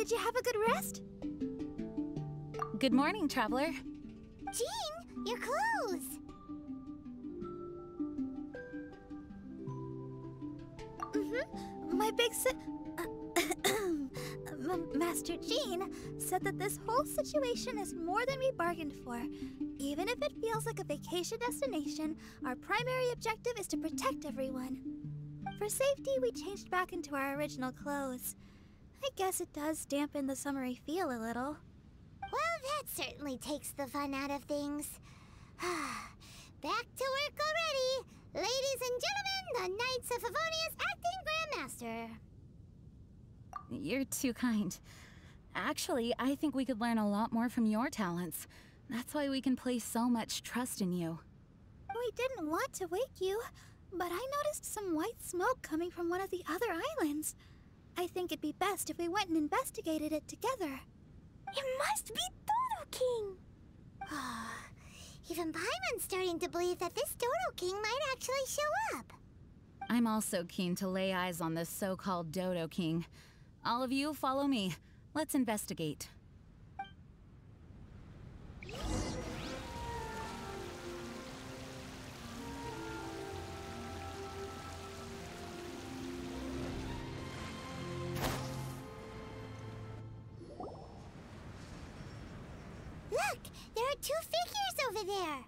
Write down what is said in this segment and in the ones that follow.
Did you have a good rest? Good morning, traveler. Jean, your clothes! My big Master Jean said that this whole situation is more than we bargained for. Even if it feels like a vacation destination, our primary objective is to protect everyone. For safety, we changed back into our original clothes. I guess it does dampen the summery feel a little. Well, that certainly takes the fun out of things. Back to work already! Ladies and gentlemen, the Knights of Favonius Acting Grandmaster. You're too kind. Actually, I think we could learn a lot more from your talents. That's why we can place so much trust in you. We didn't want to wake you, but I noticed some white smoke coming from one of the other islands. I think it'd be best if we went and investigated it together. It must be Dodo-King! Even Paimon's starting to believe that this Dodo-King might actually show up. I'm also keen to lay eyes on this so-called Dodo-King. All of you, follow me. Let's investigate. Look! There are two figures over there!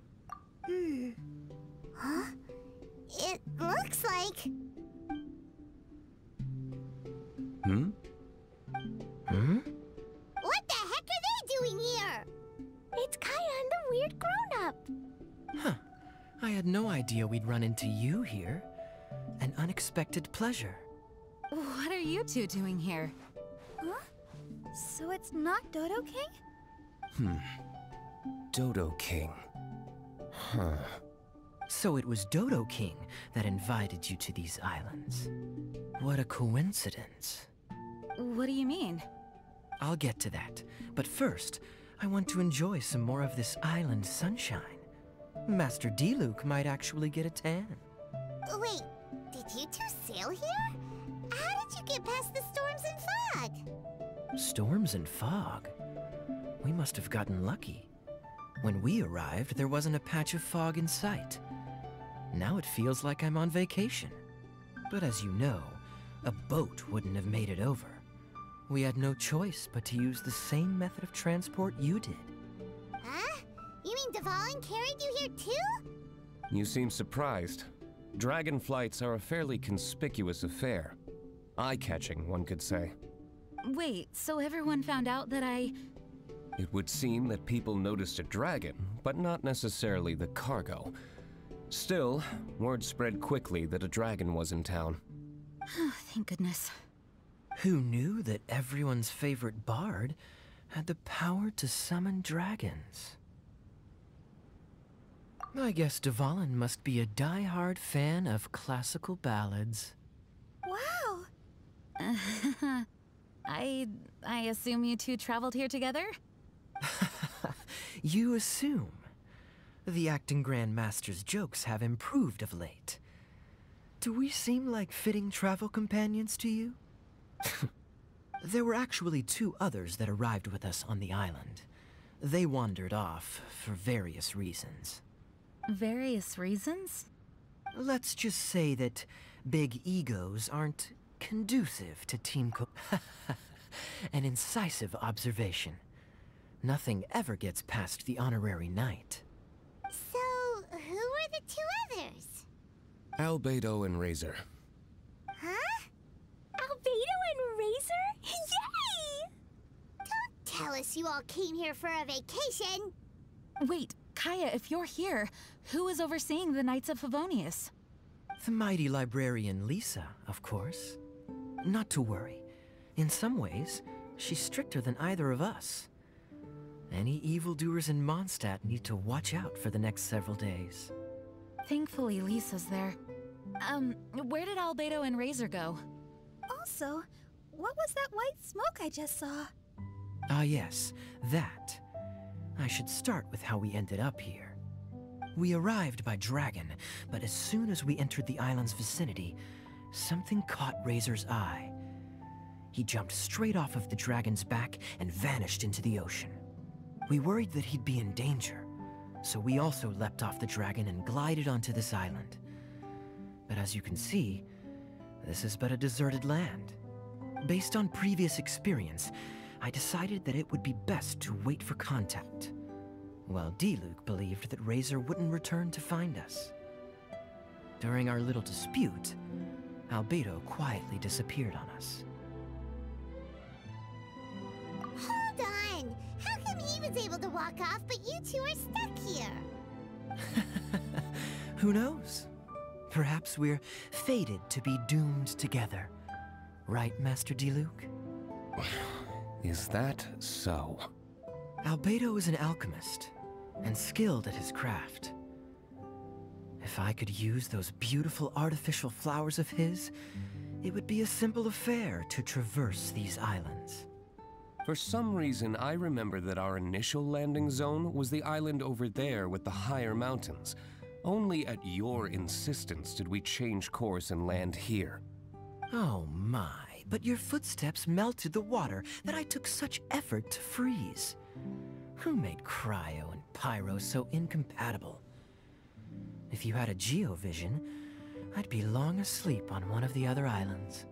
Huh? It looks like... What the heck are they doing here? It's Kaeya and the weird grown-up. Huh. I had no idea we'd run into you here. An unexpected pleasure. What are you two doing here? Huh? So it's not Dodo-King? Dodo-King. Huh. So it was Dodo-King that invited you to these islands. What a coincidence. What do you mean? I'll get to that, but first, I want to enjoy some more of this island sunshine. Master Diluc might actually get a tan. Wait, did you two sail here? How did you get past the storms and fog? Storms and fog? We must have gotten lucky. When we arrived, there wasn't a patch of fog in sight. Now it feels like I'm on vacation. But as you know, a boat wouldn't have made it over. We had no choice but to use the same method of transport you did. Huh? You mean Dvalin carried you here too? You seem surprised. Dragon flights are a fairly conspicuous affair. Eye-catching, one could say. Wait, so everyone found out that It would seem that people noticed a dragon, but not necessarily the cargo. Still, word spread quickly that a dragon was in town. Thank goodness. Who knew that everyone's favorite bard had the power to summon dragons? I guess Dvalin must be a die-hard fan of classical ballads. Wow! I assume you two traveled here together? You assume. The Acting Grandmaster's jokes have improved of late. Do we seem like fitting travel companions to you? There were actually two others that arrived with us on the island. They wandered off for various reasons. Various reasons? Let's just say that big egos aren't conducive to team An incisive observation. Nothing ever gets past the honorary knight. So, who were the two others? Albedo and Razor. Huh? Albedo and Razor? Yay! Don't tell us you all came here for a vacation. Wait, Kaeya, if you're here, who is overseeing the Knights of Favonius? The mighty librarian Lisa, of course. Not to worry. In some ways, she's stricter than either of us. Any evildoers in Mondstadt need to watch out for the next several days. Thankfully, Lisa's there. Where did Albedo and Razor go? Also, what was that white smoke I just saw? Ah yes, that. I should start with how we ended up here. We arrived by dragon, but as soon as we entered the island's vicinity, something caught Razor's eye. he jumped straight off of the dragon's back and vanished into the ocean. We worried that he'd be in danger, so we also leapt off the dragon and glided onto this island. But as you can see, this is but a deserted land. Based on previous experience, I decided that it would be best to wait for contact, while Diluc believed that Razor wouldn't return to find us. During our little dispute, Albedo quietly disappeared on us. Hold on! How come he was able to walk off, but you two are stuck here? Who knows? Perhaps we're fated to be doomed together. Right, Master Diluc? Is that so? Albedo is an alchemist, and skilled at his craft. If I could use those beautiful artificial flowers of his, it would be a simple affair to traverse these islands. For some reason, I remember that our initial landing zone was the island over there with the higher mountains. Only at your insistence did we change course and land here. Oh my, but your footsteps melted the water that I took such effort to freeze. Who made cryo and pyro so incompatible? If you had a geovision, I'd be long asleep on one of the other islands.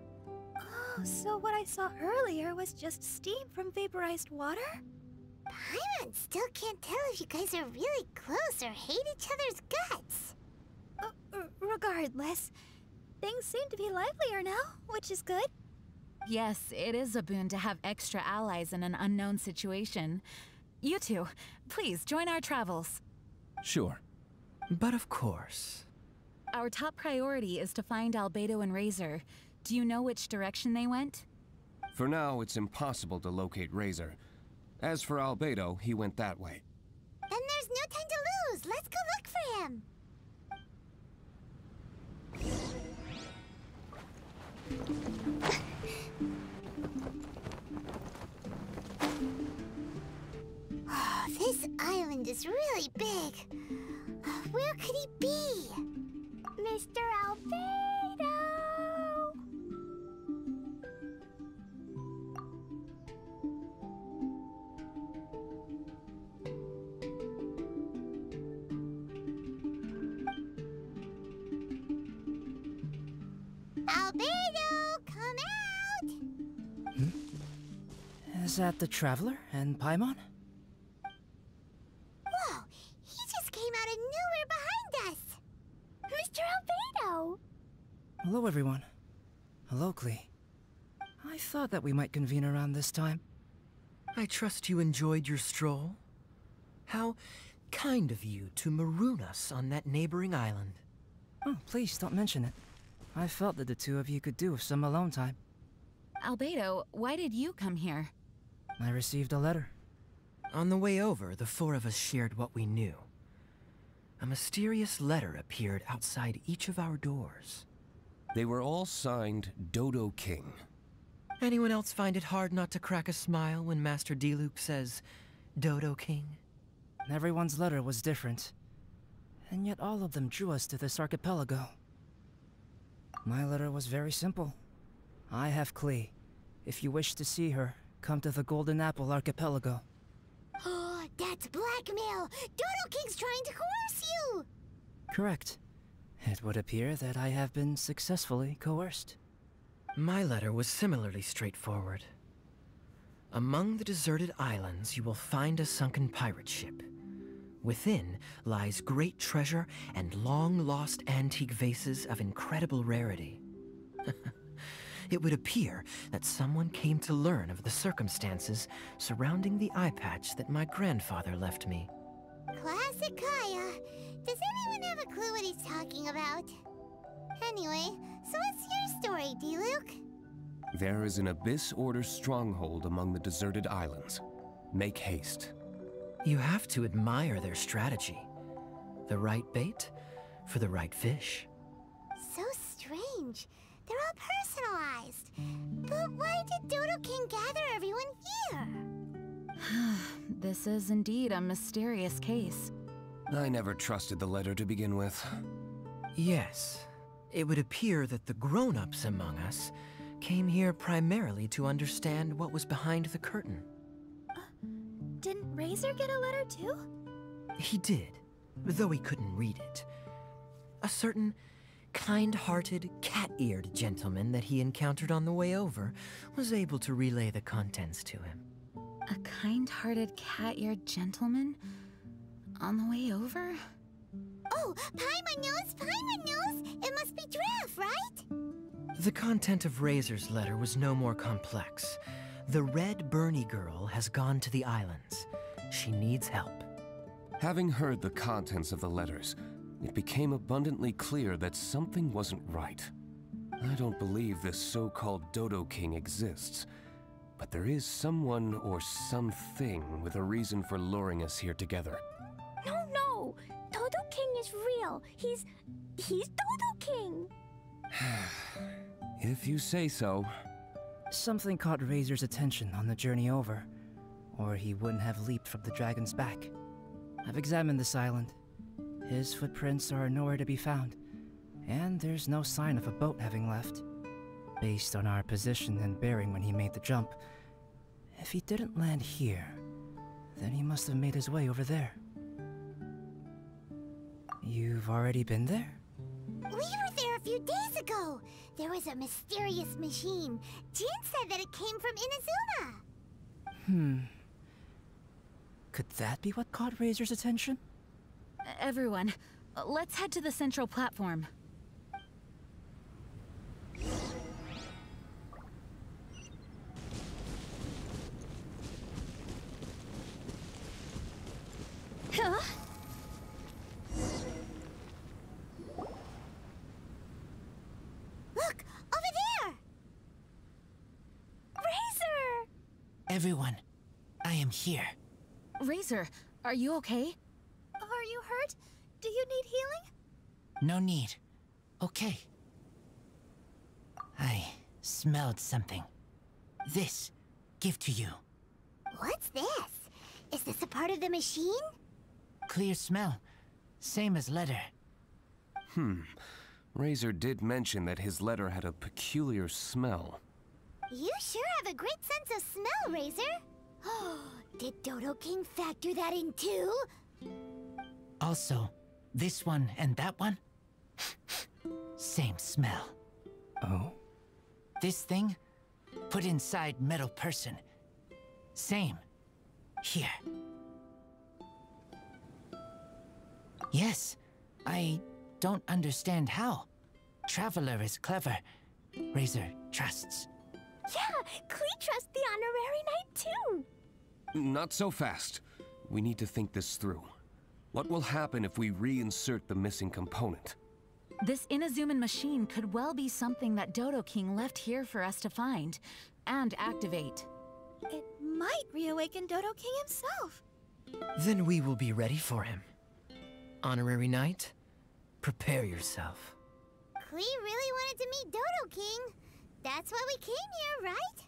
Oh, so what I saw earlier was just steam from vaporized water? Paimon still can't tell if you guys are really close or hate each other's guts. Regardless, things seem to be livelier now, which is good. Yes, it is a boon to have extra allies in an unknown situation. You two, please join our travels. Sure. But of course. Our top priority is to find Albedo and Razor. Do you know which direction they went? For now, it's impossible to locate Razor. As for Albedo, he went that way. Then there's no time to lose. Let's go look for him. Oh, this island is really big. Where could he be? Mr. Albedo! Albedo, come out! Is that the Traveler and Paimon? Whoa, he just came out of nowhere behind us! Mr. Albedo! Hello, everyone. Hello, Klee. I thought that we might convene around this time. I trust you enjoyed your stroll. How kind of you to maroon us on that neighboring island. Oh, please don't mention it. I felt that the two of you could do with some alone time. Albedo, why did you come here? I received a letter. On the way over, the four of us shared what we knew. A mysterious letter appeared outside each of our doors. They were all signed Dodo-King. Anyone else find it hard not to crack a smile when Master Diluc says, Dodo-King? Everyone's letter was different, and yet all of them drew us to this archipelago. My letter was very simple. I have Klee. If you wish to see her, come to the Golden Apple Archipelago. Oh, that's blackmail! Dodo-King's trying to coerce you! Correct. It would appear that I have been successfully coerced. My letter was similarly straightforward. Among the deserted islands, you will find a sunken pirate ship. Within lies great treasure and long-lost antique vases of incredible rarity. It would appear that someone came to learn of the circumstances surrounding the eye patch that my grandfather left me. Classic Kaeya. Does anyone have a clue what he's talking about? Anyway, so what's your story, Diluc? There is an Abyss Order stronghold among the deserted islands. Make haste. You have to admire their strategy. The right bait for the right fish. So strange. They're all personalized. But why did Dodo-King gather everyone here? This is indeed a mysterious case. I never trusted the letter to begin with. Yes, it would appear that the grown-ups among us came here primarily to understand what was behind the curtain. Didn't Razor get a letter too? He did, though he couldn't read it. A certain kind-hearted, cat-eared gentleman that he encountered on the way over was able to relay the contents to him. A kind-hearted, cat-eared gentleman? On the way over? Oh, Paimon knows! It must be Giraffe, right? The content of Razor's letter was no more complex. The Red Bernie girl has gone to the islands. She needs help. Having heard the contents of the letters, it became abundantly clear that something wasn't right. I don't believe this so-called Dodo-King exists, but there is someone or something with a reason for luring us here together. No! Dodo-King is real. He's Dodo-King. If you say so. Something caught Razor's attention on the journey over, or he wouldn't have leaped from the dragon's back. I've examined this island. His footprints are nowhere to be found, and there's no sign of a boat having left. Based on our position and bearing when he made the jump, if he didn't land here, then he must have made his way over there. You've already been there? We were there a few days ago. There was a mysterious machine. Jean said that it came from Inazuma. Could that be what caught Razor's attention? Everyone, let's head to the central platform. Huh? Look, over there! Razor! Everyone, I am here. Razor, are you okay? Are you hurt? Do you need healing? No need. Okay. I smelled something. This, give to you. What's this? Is this a part of the machine? Clear smell. Same as letter. Razor did mention that his letter had a peculiar smell. You sure have a great sense of smell, Razor. Did Dodo-King factor that in too? Also, this one and that one? Same smell. Oh? This thing? Put inside metal person. Same. Here. Yes. I don't understand how. Traveler is clever. Razor trusts. Yeah, Klee trusts the honorary knight too. Not so fast. We need to think this through. What will happen if we reinsert the missing component? This Inazuman machine could well be something that Dodo-King left here for us to find and activate. It might reawaken Dodo-King himself. Then we will be ready for him. Honorary Knight, prepare yourself. Klee really wanted to meet Dodo-King. That's why we came here, right?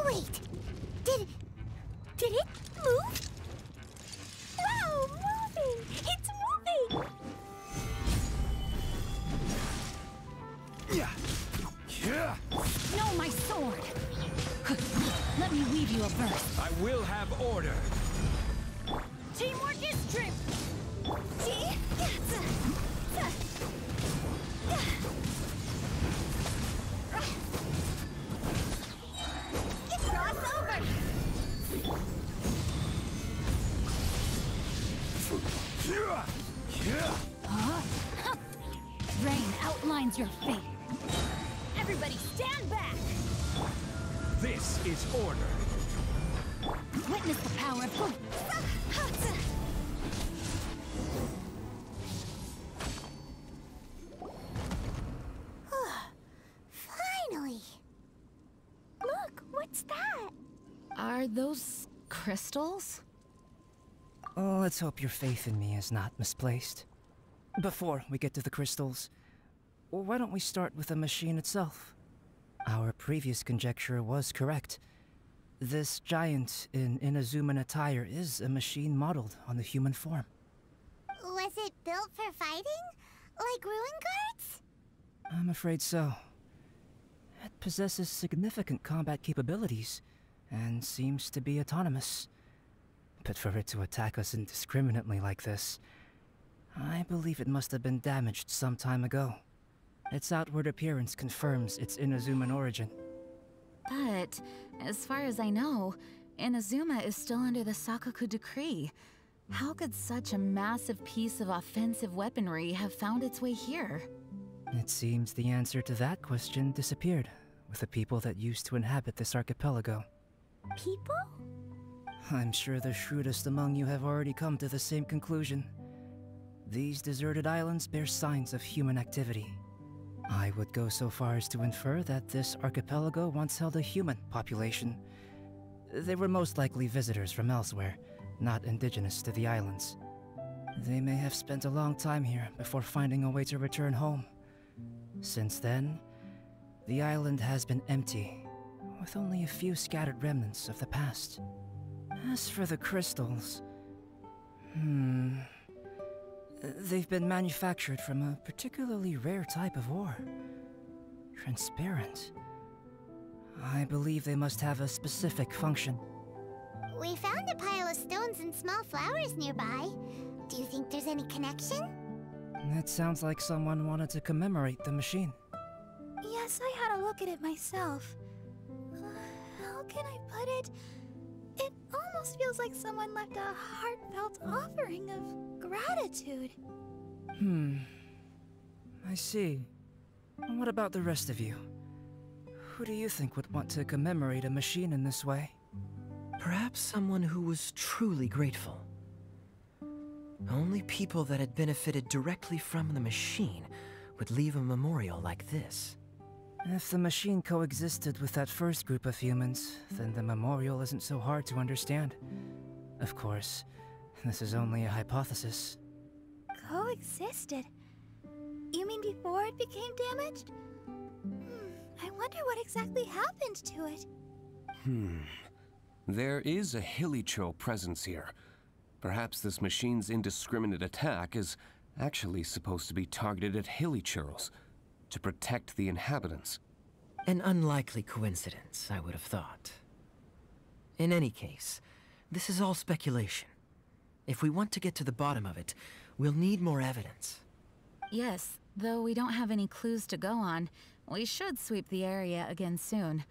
Wait! Did it move? Wow, moving! It's moving! No, my sword! Let me weave you a verse. I will have order. Teamwork is true. Cross over! Rain outlines your fate. Everybody stand back. This is order. Witness the power of hope. Are those crystals? Oh, let's hope your faith in me is not misplaced. Before we get to the crystals, why don't we start with the machine itself? Our previous conjecture was correct. This giant in Inazuman attire is a machine modeled on the human form. Was it built for fighting? Like ruin guards? I'm afraid so. It possesses significant combat capabilities, and seems to be autonomous. But for it to attack us indiscriminately like this, I believe it must have been damaged some time ago. Its outward appearance confirms its Inazuman origin. But, as far as I know, Inazuma is still under the Sakoku decree. How could such a massive piece of offensive weaponry have found its way here? It seems the answer to that question disappeared with the people that used to inhabit this archipelago. People? I'm sure the shrewdest among you have already come to the same conclusion. These deserted islands bear signs of human activity. I would go so far as to infer that this archipelago once held a human population. They were most likely visitors from elsewhere, not indigenous to the islands. They may have spent a long time here before finding a way to return home. Since then, the island has been empty, with only a few scattered remnants of the past. As for the crystals... They've been manufactured from a particularly rare type of ore. Transparent. I believe they must have a specific function. We found a pile of stones and small flowers nearby. Do you think there's any connection? It sounds like someone wanted to commemorate the machine. Yes, I had a look at it myself. How can I put it? It almost feels like someone left a heartfelt offering of gratitude. I see. What about the rest of you? Who do you think would want to commemorate a machine in this way? Perhaps someone who was truly grateful. Only people that had benefited directly from the machine would leave a memorial like this. If the machine coexisted with that first group of humans, then the memorial isn't so hard to understand. Of course, this is only a hypothesis. Coexisted? You mean before it became damaged? I wonder what exactly happened to it. There is a Hilicho presence here. Perhaps this machine's indiscriminate attack is actually supposed to be targeted at Hilichurls, to protect the inhabitants. An unlikely coincidence, I would have thought. In any case, this is all speculation. If we want to get to the bottom of it, we'll need more evidence. Yes, though we don't have any clues to go on, we should sweep the area again soon.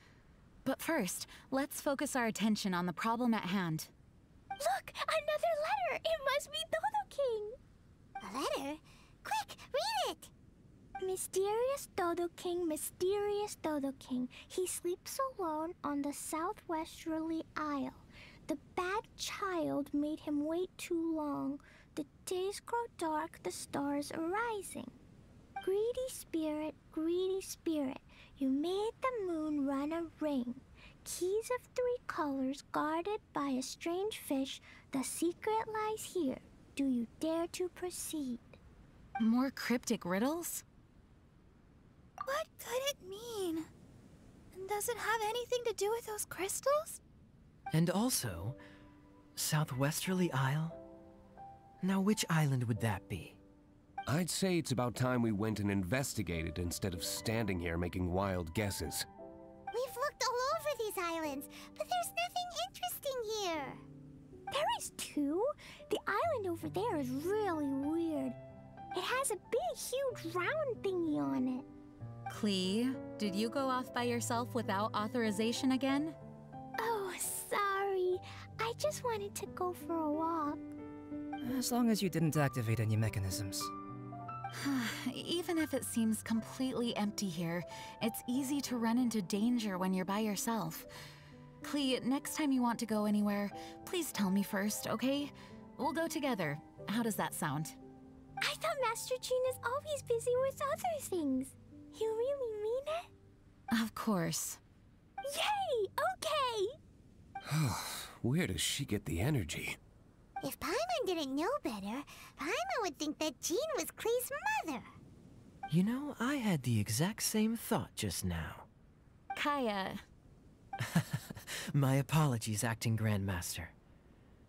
But first, let's focus our attention on the problem at hand. Look! Another letter! It must be Dodo-King! A letter? Quick, read it! Mysterious Dodo-King, mysterious Dodo-King. He sleeps alone on the southwesterly isle. The bad child made him wait too long. The days grow dark, the stars are rising. Greedy spirit, you made the moon run a ring. Keys of 3 colors guarded by a strange fish. The secret lies here. Do you dare to proceed? More cryptic riddles? What could it mean? And does it have anything to do with those crystals? And also, Southwesterly Isle? Now which island would that be? I'd say it's about time we went and investigated instead of standing here making wild guesses. We've looked all over these islands, but there's nothing interesting here. There is too. The island over there is really weird. It has a big, huge round thingy on it. Klee, did you go off by yourself without authorization again? Oh, sorry. I just wanted to go for a walk. As long as you didn't activate any mechanisms. Even if it seems completely empty here, it's easy to run into danger when you're by yourself. Klee, next time you want to go anywhere, please tell me first, okay? We'll go together. How does that sound? I thought Master Jean is always busy with other things. You really mean it? Of course. Yay! Okay! Where does she get the energy? If Paimon didn't know better, Paimon would think that Jean was Klee's mother. You know, I had the exact same thought just now. Kaeya. My apologies, Acting Grandmaster.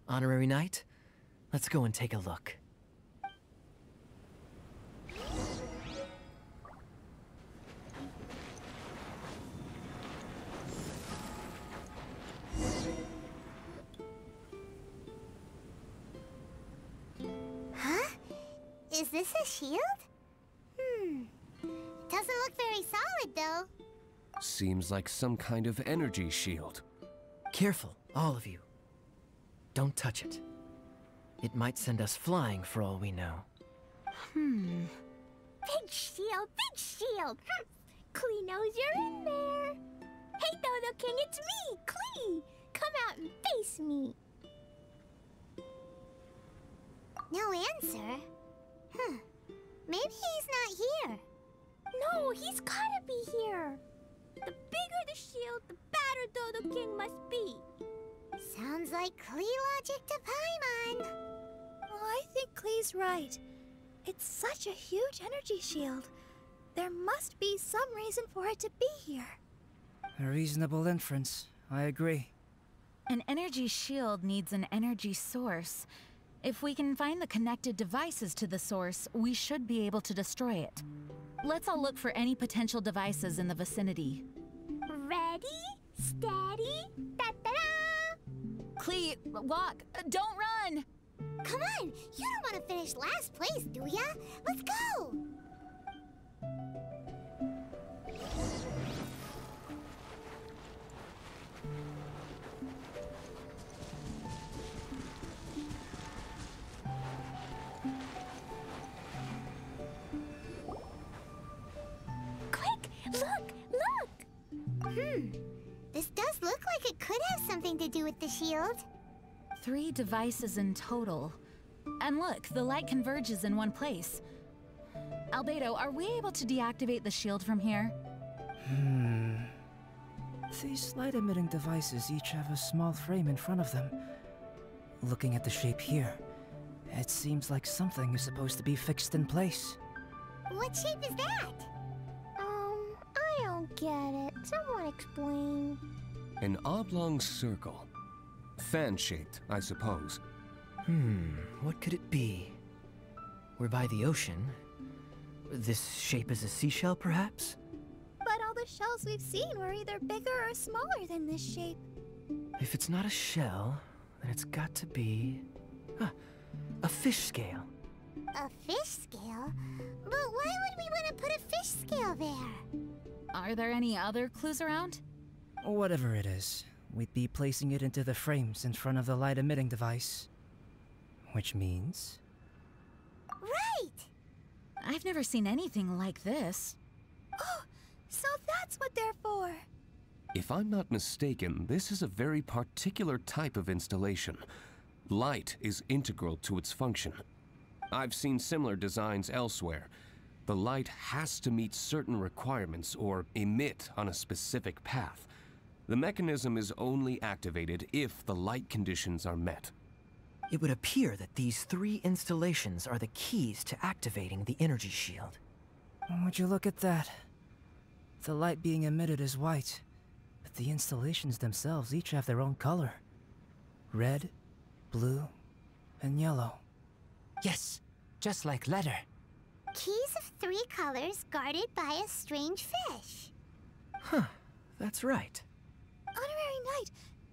Honorary Knight, let's go and take a look. Huh? Is this a shield? Doesn't look very solid, though. Seems like some kind of energy shield. Careful, all of you. Don't touch it. It might send us flying for all we know. Big shield, big shield. Klee knows you're in there. Hey, Dodo-King, it's me, Klee. Come out and face me. No answer. Maybe he's not here. No, he's gotta be here. The bigger the shield, the badder Dodo-King must be. Sounds like Klee logic to Paimon. Oh, I think Klee's right. It's such a huge energy shield. There must be some reason for it to be here. A reasonable inference. I agree. An energy shield needs an energy source. If we can find the connected devices to the source, we should be able to destroy it. Let's all look for any potential devices in the vicinity. Ready, steady, da-da-da! Klee, walk! Don't run! Come on, you don't want to finish last place, do ya? Let's go! Quick, look! This does look like it could have something to do with the shield. 3 devices in total. And look, the light converges in one place. Albedo, are we able to deactivate the shield from here? These light-emitting devices each have a small frame in front of them. Looking at the shape here, it seems like something is supposed to be fixed in place. What shape is that? I don't get it. Someone explain. An oblong circle. Fan-shaped, I suppose. What could it be? We're by the ocean. This shape is a seashell, perhaps? But all the shells we've seen were either bigger or smaller than this shape. If it's not a shell, then it's got to be... a fish scale. A fish scale? But why would we want to put a fish scale there? Are there any other clues around? Whatever it is, we'd be placing it into the frames in front of the light-emitting device. Which means... Right! I've never seen anything like this. Oh, so that's what they're for. If I'm not mistaken, this is a very particular type of installation. Light is integral to its function. I've seen similar designs elsewhere. The light has to meet certain requirements or emit on a specific path. The mechanism is only activated if the light conditions are met. It would appear that these 3 installations are the keys to activating the energy shield. Would you look at that? The light being emitted is white, but the installations themselves each have their own color. Red, blue, and yellow. Yes, just like letter. Keys of 3 colors guarded by a strange fish. That's right. Honorary Knight,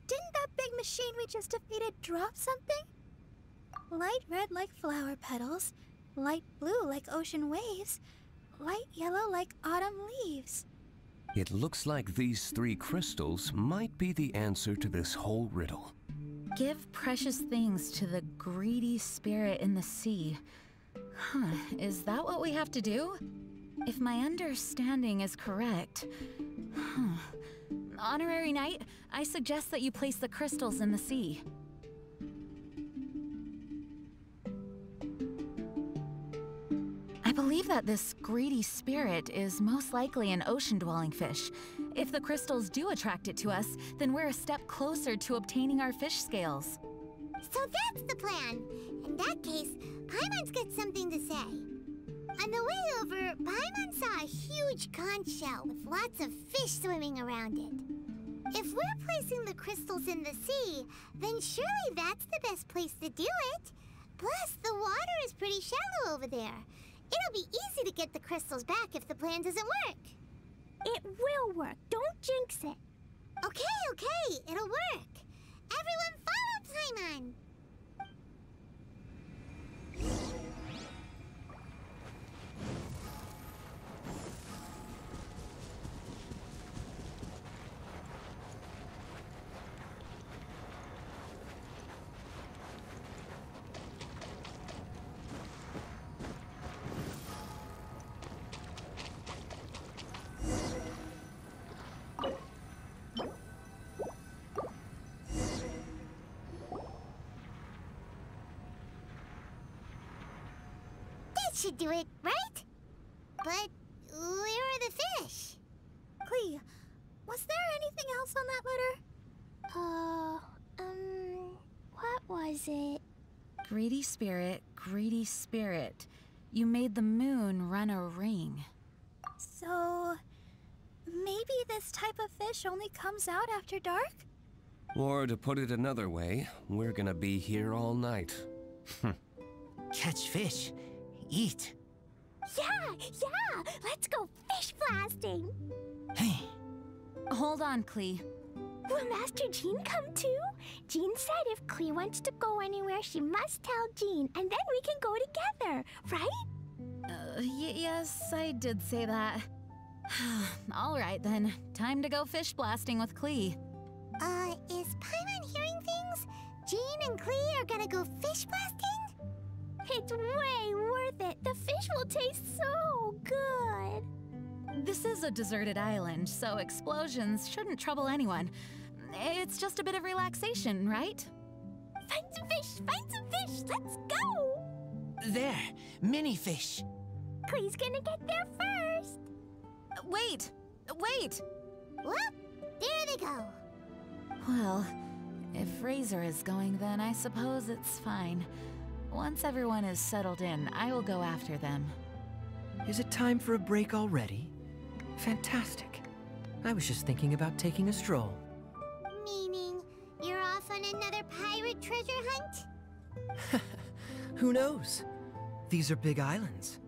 didn't that big machine we just defeated drop something? Light red like flower petals, light blue like ocean waves, light yellow like autumn leaves. It looks like these 3 crystals might be the answer to this whole riddle. Give precious things to the greedy spirit in the sea. Is that what we have to do? If my understanding is correct... Honorary Knight, I suggest that you place the crystals in the sea. I believe that this greedy spirit is most likely an ocean-dwelling fish, If the crystals do attract it to us, then we're a step closer to obtaining our fish scales. So that's the plan. In that case, Paimon's got something to say. On the way over, Paimon saw a huge conch shell with lots of fish swimming around it. If we're placing the crystals in the sea, then surely that's the best place to do it. Plus, the water is pretty shallow over there. It'll be easy to get the crystals back if the plan doesn't work. It will work. Don't jinx it. Okay, it'll work. Everyone follow Paimon. Should do it, right? But where are the fish? Klee, was there anything else on that letter? What was it? Greedy spirit, you made the moon run a ring. So, maybe this type of fish only comes out after dark? Or to put it another way, we're gonna be here all night. Catch fish. Eat. Yeah! Let's go fish blasting! Hey. Hold on, Klee. Will Master Jean come too? Jean said if Klee wants to go anywhere, she must tell Jean, and then we can go together, right? Yes, I did say that. All right then, time to go fish blasting with Klee. Is Paimon hearing things? Jean and Klee are gonna go fish blasting? It's way worth it. The fish will taste so good. This is a deserted island, so explosions shouldn't trouble anyone. It's just a bit of relaxation, right? Find some fish! Let's go! There, mini fish. Klee's gonna get there first. Wait! Whoop! There they go. Well, if Razor is going, then I suppose it's fine. Once everyone is settled in, I will go after them. Is it time for a break already? Fantastic. I was just thinking about taking a stroll. Meaning, you're off on another pirate treasure hunt? Who knows? These are big islands.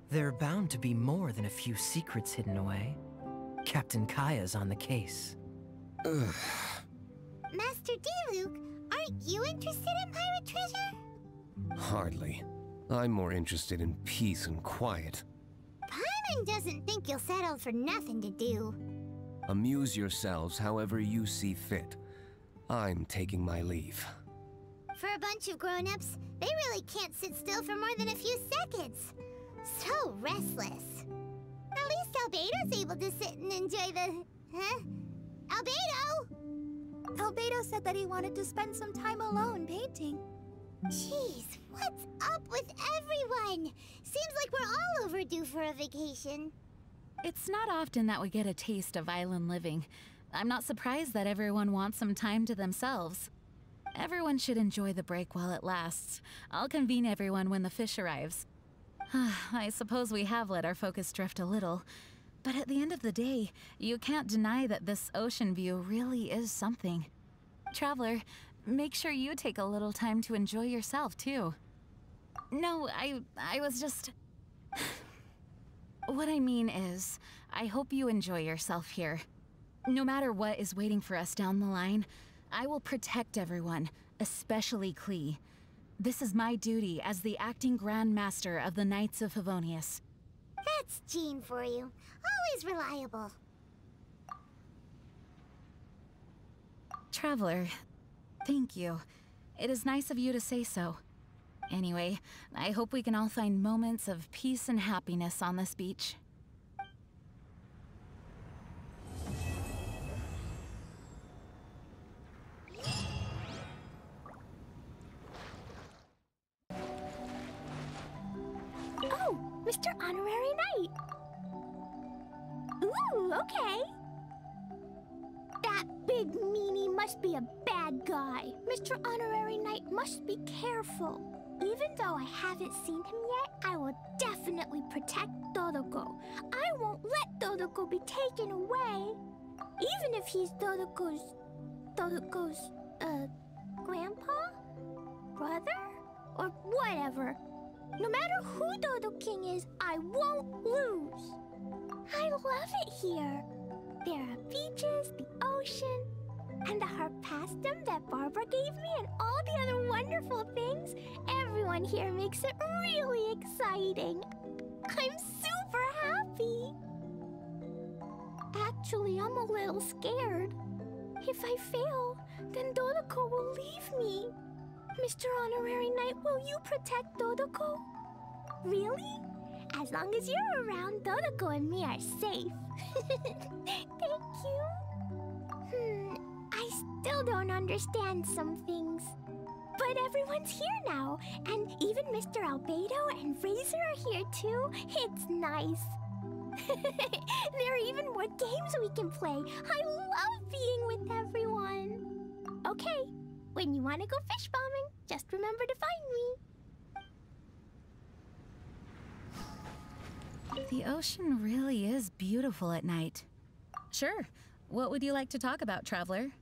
There are bound to be more than a few secrets hidden away. Captain Kaeya's on the case. Ugh. Master Diluc, aren't you interested in pirate treasure? Hardly. I'm more interested in peace and quiet. Paimon doesn't think you'll settle for nothing to do. Amuse yourselves however you see fit. I'm taking my leave. For a bunch of grown-ups, they really can't sit still for more than a few seconds. So restless. At least Albedo's able to sit and enjoy the... Huh? Albedo! Albedo said that he wanted to spend some time alone painting. Jeez, what's up with everyone? Seems like we're all overdue for a vacation. It's not often that we get a taste of island living. I'm not surprised that everyone wants some time to themselves. Everyone should enjoy the break while it lasts. I'll convene everyone when the fish arrives. I suppose we have let our focus drift a little, but at the end of the day, you can't deny that this ocean view really is something. Traveler, make sure you take a little time to enjoy yourself, too. No, I was just... What I mean is, I hope you enjoy yourself here. No matter what is waiting for us down the line, I will protect everyone, especially Klee. This is my duty as the Acting Grandmaster of the Knights of Favonius. That's Jean for you. Always reliable. Traveler, thank you. It is nice of you to say so. Anyway, I hope we can all find moments of peace and happiness on this beach. Oh, Mr. Honorary Knight. Ooh, okay. must be a bad guy. Mr. Honorary Knight must be careful. Even though I haven't seen him yet, I will definitely protect Dodo-Go. I won't let Dodo-Go be taken away. Even if he's Dodo-Go's grandpa? Brother? Or whatever. No matter who Dodo-King is, I won't lose. I love it here. There are beaches, the ocean, and the harpastum that Barbara gave me, and all the other wonderful things. Everyone here makes it really exciting. I'm super happy. Actually, I'm a little scared. If I fail, then Dodo-Go will leave me. Mr. Honorary Knight, will you protect Dodo-Go? Really? As long as you're around, Dodo-Go and me are safe. Thank you. I still don't understand some things. But everyone's here now, and even Mr. Albedo and Razor are here too. It's nice. There are even more games we can play. I love being with everyone. Okay, when you want to go fish bombing, just remember to find me. The ocean really is beautiful at night. Sure. What would you like to talk about, Traveler?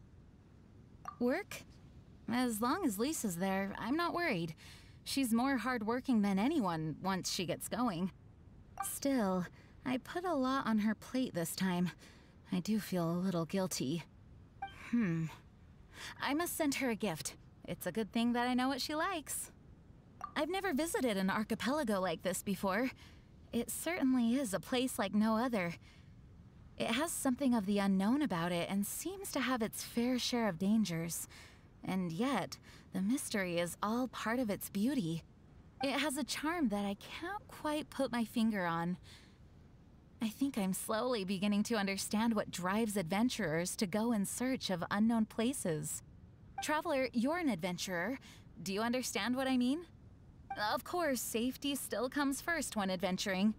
Work? As long as Lisa's there, I'm not worried. She's more hardworking than anyone once she gets going. Still, I put a lot on her plate this time. I do feel a little guilty. I must send her a gift. It's a good thing that I know what she likes. I've never visited an archipelago like this before. It certainly is a place like no other. It has something of the unknown about it and seems to have its fair share of dangers. And yet, the mystery is all part of its beauty. It has a charm that I can't quite put my finger on. I think I'm slowly beginning to understand what drives adventurers to go in search of unknown places. Traveler, you're an adventurer. Do you understand what I mean? Of course, safety still comes first when adventuring.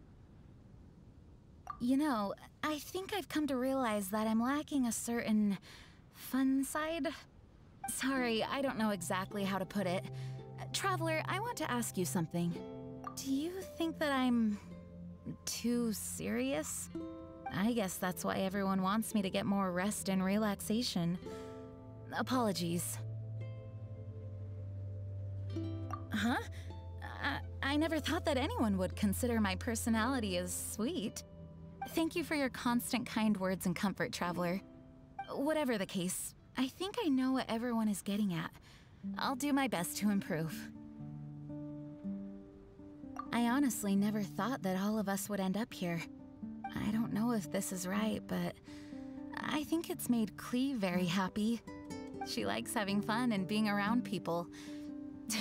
You know, I think I've come to realize that I'm lacking a certain fun side. Sorry, I don't know exactly how to put it. Traveler, I want to ask you something. Do you think that I'm too serious? I guess that's why everyone wants me to get more rest and relaxation. Apologies. Huh? I never thought that anyone would consider my personality as sweet. Thank you for your constant kind words and comfort, Traveler. Whatever the case, I think I know what everyone is getting at. I'll do my best to improve. I honestly never thought that all of us would end up here. I don't know if this is right, but I think it's made Klee very happy. She likes having fun and being around people.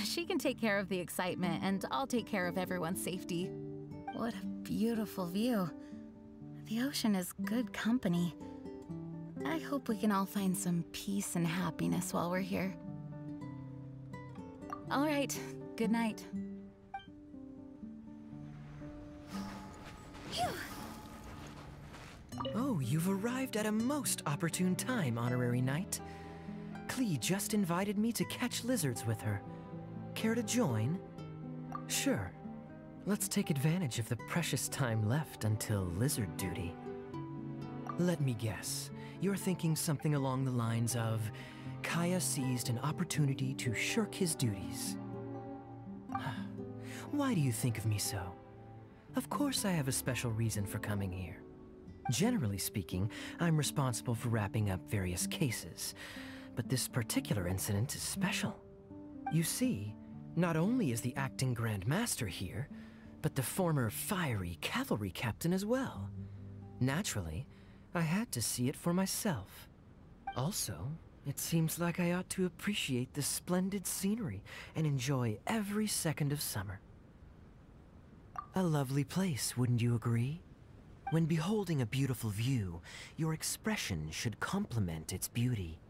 She can take care of the excitement, and I'll take care of everyone's safety. What a beautiful view. The ocean is good company. I hope we can all find some peace and happiness while we're here. All right, good night. Phew. Oh, you've arrived at a most opportune time, Honorary Knight. Klee just invited me to catch lizards with her. Care to join? Sure. Let's take advantage of the precious time left until lizard duty. Let me guess. You're thinking something along the lines of, Kaeya seized an opportunity to shirk his duties. Why do you think of me so? Of course I have a special reason for coming here. Generally speaking, I'm responsible for wrapping up various cases, but this particular incident is special. You see, not only is the Acting Grandmaster here, but the former fiery cavalry captain as well. Naturally, I had to see it for myself. Also, it seems like I ought to appreciate the splendid scenery and enjoy every second of summer. A lovely place, wouldn't you agree? When beholding a beautiful view, your expression should complement its beauty.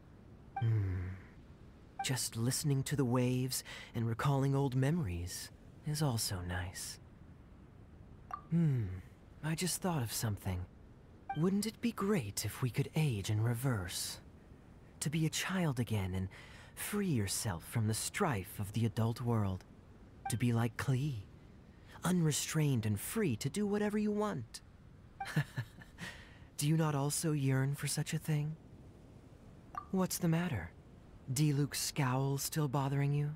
Just listening to the waves and recalling old memories is also nice. I just thought of something. Wouldn't it be great if we could age in reverse? to be a child again and free yourself from the strife of the adult world. To be like Klee, unrestrained and free to do whatever you want. Do you not also yearn for such a thing? What's the matter? Diluc's scowl still bothering you?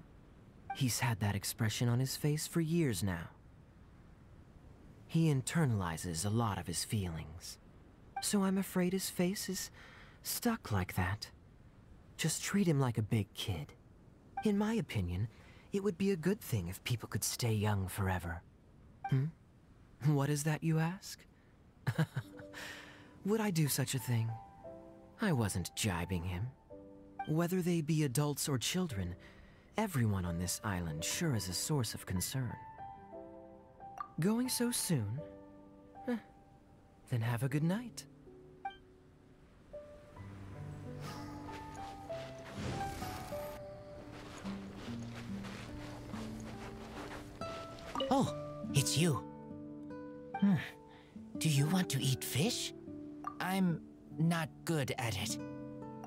He's had that expression on his face for years now. He internalizes a lot of his feelings. So I'm afraid his face is stuck like that. Just treat him like a big kid. In my opinion, it would be a good thing if people could stay young forever. What is that, you ask? Would I do such a thing? I wasn't jibing him. Whether they be adults or children, everyone on this island sure is a source of concern. Going so soon? Then have a good night. Oh, it's you. Do you want to eat fish? I'm not good at it,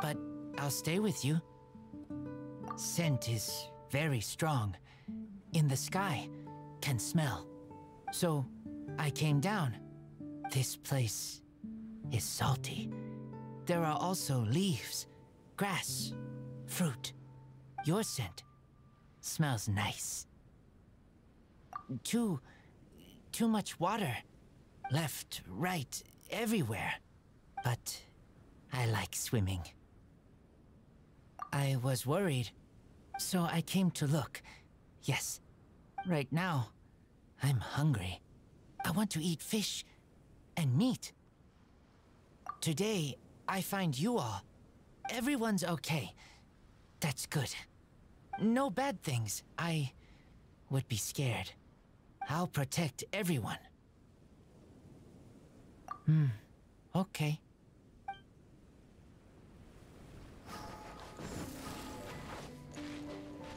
but I'll stay with you. Scent is very strong. In the sky, can smell. So, I came down. This place is salty. There are also leaves, grass, fruit. Your scent smells nice. Too much water. Left, right, everywhere. But I like swimming. I was worried, so I came to look. Yes, right now, I'm hungry. I want to eat fish and meat. Today, I find you all. Everyone's okay. That's good. No bad things. I would be scared. I'll protect everyone. Okay.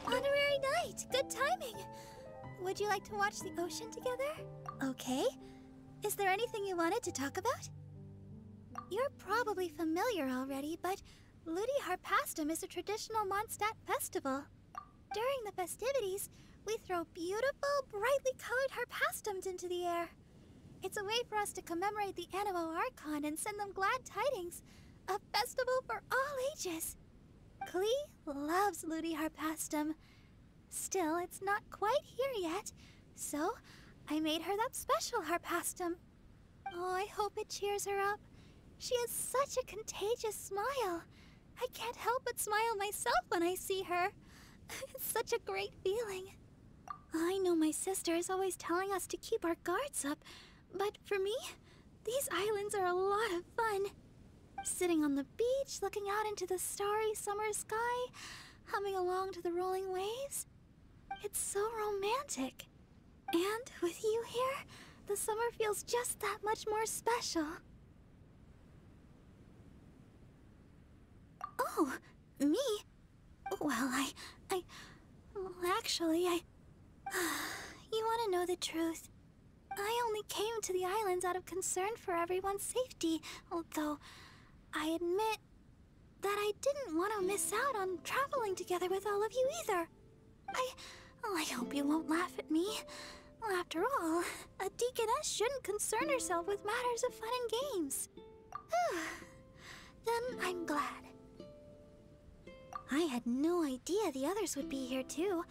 Honorary night! Good timing! Would you like to watch the ocean together? Okay. Is there anything you wanted to talk about? You're probably familiar already, but Ludi Harpastum is a traditional Mondstadt festival. During the festivities, we throw beautiful, brightly colored harpastums into the air. It's a way for us to commemorate the Animo Archon and send them glad tidings. A festival for all ages. Klee loves Ludi Harpastum. Still, it's not quite here yet, so I made her that special harpastum. Oh, I hope it cheers her up. She has such a contagious smile. I can't help but smile myself when I see her. It's such a great feeling. I know my sister is always telling us to keep our guards up, but for me, these islands are a lot of fun. Sitting on the beach, looking out into the starry summer sky, humming along to the rolling waves. It's so romantic. And with you here, the summer feels just that much more special. Oh, me? Well, actually, you want to know the truth? I only came to the islands out of concern for everyone's safety, although I admit that I didn't want to miss out on traveling together with all of you either. I hope you won't laugh at me. After all, a deaconess shouldn't concern herself with matters of fun and games. Then I'm glad. I had no idea the others would be here too.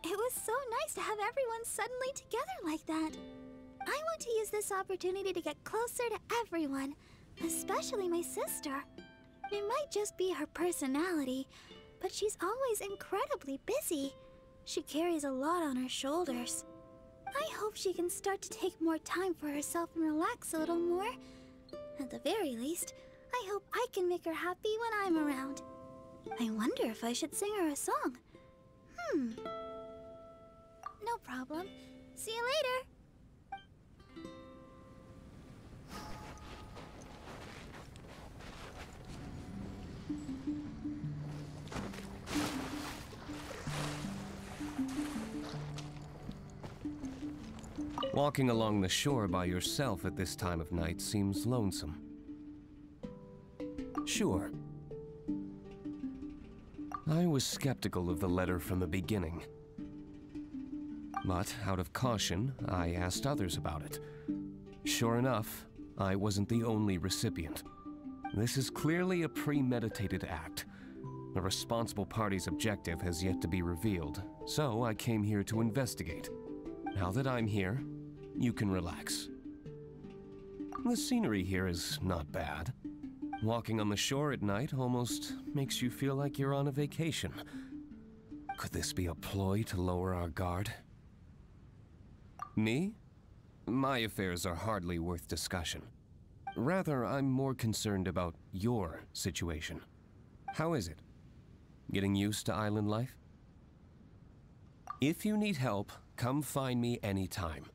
It was so nice to have everyone suddenly together like that. I want to use this opportunity to get closer to everyone, especially my sister. It might just be her personality, but she's always incredibly busy. She carries a lot on her shoulders. I hope she can start to take more time for herself and relax a little more. At the very least, I hope I can make her happy when I'm around. I wonder if I should sing her a song. No problem. See you later. Walking along the shore by yourself at this time of night seems lonesome. Sure. I was skeptical of the letter from the beginning. But out of caution, I asked others about it. Sure enough, I wasn't the only recipient. This is clearly a premeditated act. The responsible party's objective has yet to be revealed, so I came here to investigate. Now that I'm here, you can relax. The scenery here is not bad. Walking on the shore at night almost makes you feel like you're on a vacation. Could this be a ploy to lower our guard? Me? My affairs are hardly worth discussion. Rather, I'm more concerned about your situation. How is it? Getting used to island life? If you need help, come find me anytime.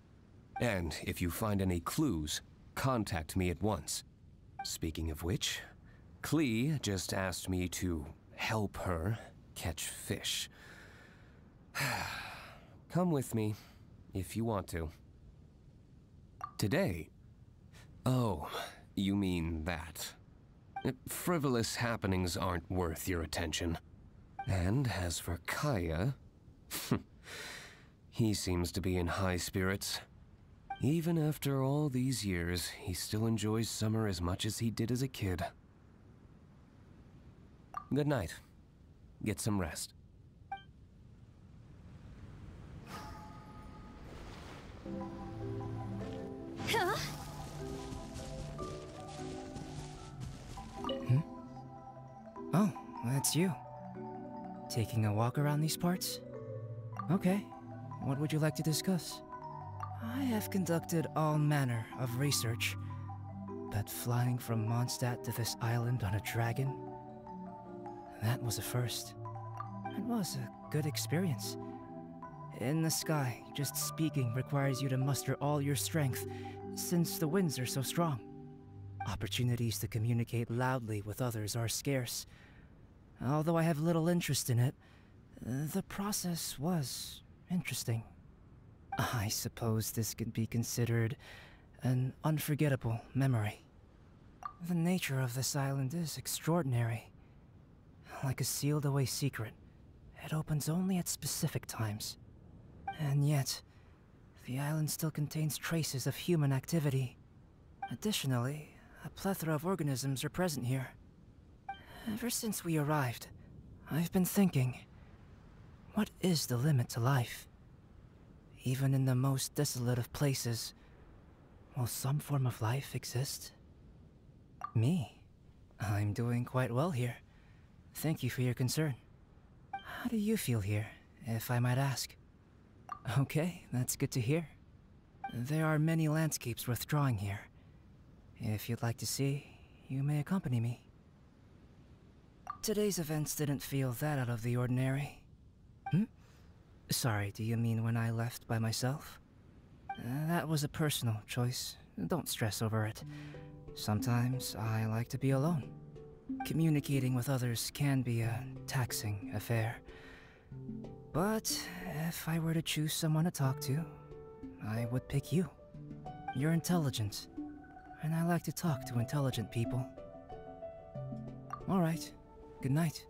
And if you find any clues, contact me at once. Speaking of which, Klee just asked me to help her catch fish. Come with me, if you want to. Today? Oh, you mean that. Frivolous happenings aren't worth your attention. And as for Kaeya, he seems to be in high spirits. Even after all these years, he still enjoys summer as much as he did as a kid. Good night. Get some rest. Huh? Oh, that's you. Taking a walk around these parts? Okay. What would you like to discuss? I have conducted all manner of research, but flying from Mondstadt to this island on a dragon, that was a first. It was a good experience. In the sky, just speaking requires you to muster all your strength, since the winds are so strong. Opportunities to communicate loudly with others are scarce. Although I have little interest in it, the process was interesting. I suppose this could be considered an unforgettable memory. The nature of this island is extraordinary. Like a sealed-away secret, it opens only at specific times. And yet, the island still contains traces of human activity. Additionally, a plethora of organisms are present here. Ever since we arrived, I've been thinking, what is the limit to life? Even in the most desolate of places, will some form of life exist? Me? I'm doing quite well here. Thank you for your concern. How do you feel here, if I might ask? Okay, that's good to hear. There are many landscapes worth drawing here. If you'd like to see, you may accompany me. Today's events didn't feel that out of the ordinary. Sorry, do you mean when I left by myself? That was a personal choice. Don't stress over it. Sometimes I like to be alone. Communicating with others can be a taxing affair. But if I were to choose someone to talk to, I would pick you. You're intelligent, and I like to talk to intelligent people. All right, good night.